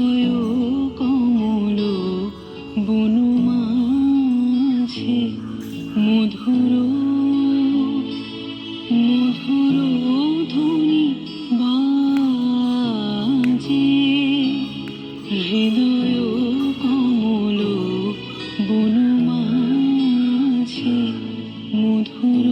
হৃদয় কমল বনু মাঝে মধুর মধুর ধ্বনি বাজে। হৃদয় কমল বনু মাঝে মধুর।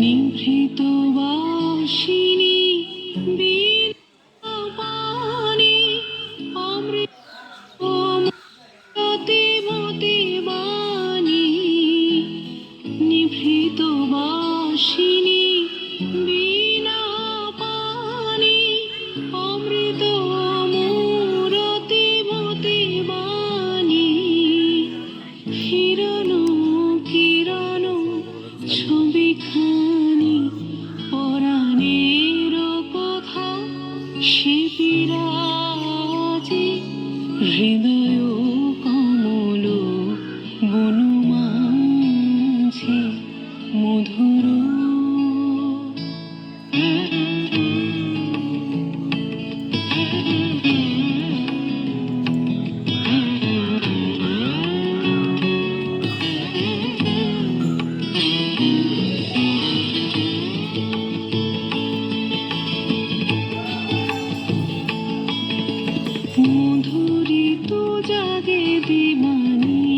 নিভৃত বাসিনী বীণা পানি অমৃত মতে মতে বাণী। নিভৃত বাসিনী বীণা পানি অমৃত মূরতি মতে বাণী। হিরণ কিরণ ছবিখানি পরাণের কথা সে বিরাজে। হৃদয় কমল বনু মাঝে মধুর। মধুরিত জাগে দিবানিশি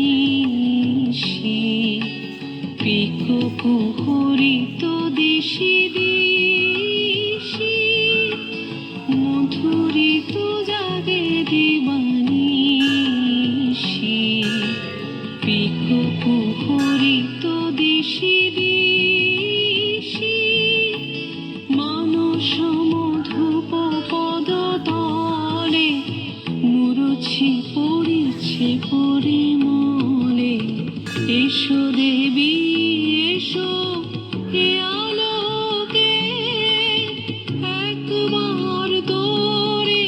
পিক কুহরিত দিশি দিশি। মধুরিত জাগে দিবানিশি পিক কুহরিত দিশি দিশি। মানস মধুপ পদ তলে মুরুছি পড়িছে পরিমলে। এসো দেবী এসো এ আলোকে একবার তোরে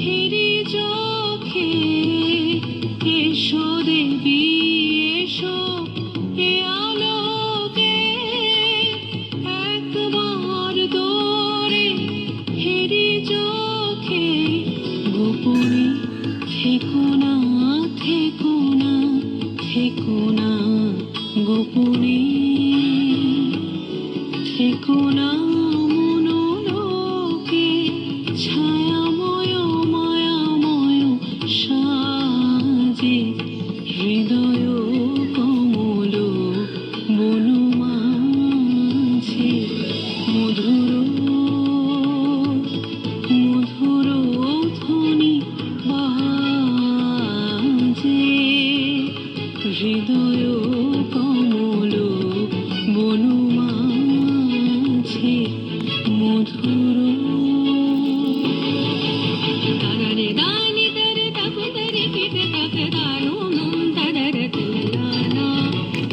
হেরি চোখে। এসো দেবী এসো এ আলোকে একবার তোরে হেরি চোখে। গোপনে থেকো না থেকো না থেকো না গোপনে থেকো না মনোলোকে। ছায়াময় মায়াময় সাজে। হৃদয় কমল বনু মাঝে মধুর মধুর ধ্বনি বাজে। হৃদয় কমল বনু মাঝে মধুর। তারারে দানি তারে তাকু তারে কিতে তাকে দানো মন তারারে তুলানা।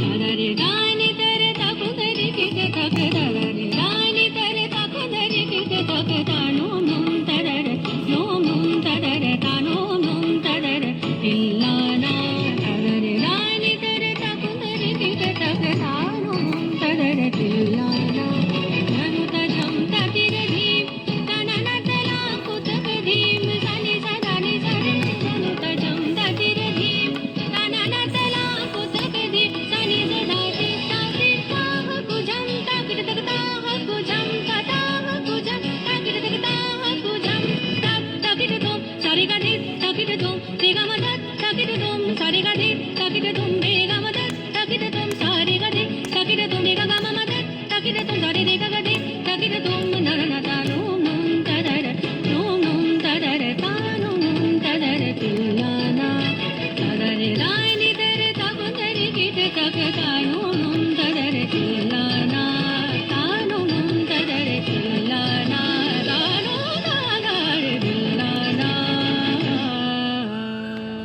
তারারে দানি তারে তাকু তারে কিতে তাকে তারারে দানি তারে তাকু তারে কিতে তাকে দানো মন তারারে নো মন তারারে দানো মন তারারে ইল্লানা। তারারে দানি তারে তাকু তারে কিতে তাকে দানো মন তারারে ইল্লানা। ঝানুতা ঝমতা তিরে ধীম তানানা তলা কুতক ধীম সানি সাদানি সারে। ঝানুতা ঝমতা তিরে ধীম তানানা তলা কুতক ধীম সানি সাদানি সারে। তাহ কুঝম তাকিট তক তাহ কুঝম তাহ কুঝম তাকিট তক তাহ কুঝম তাক তাকিট তুম সারে গাধি তাকিট তুম রেগা মদত তাকিট তুম সারে গাধি তাকিট তুম রেগা মদত তাকিট তুম সারে গাধি তাকিট তুম রেগা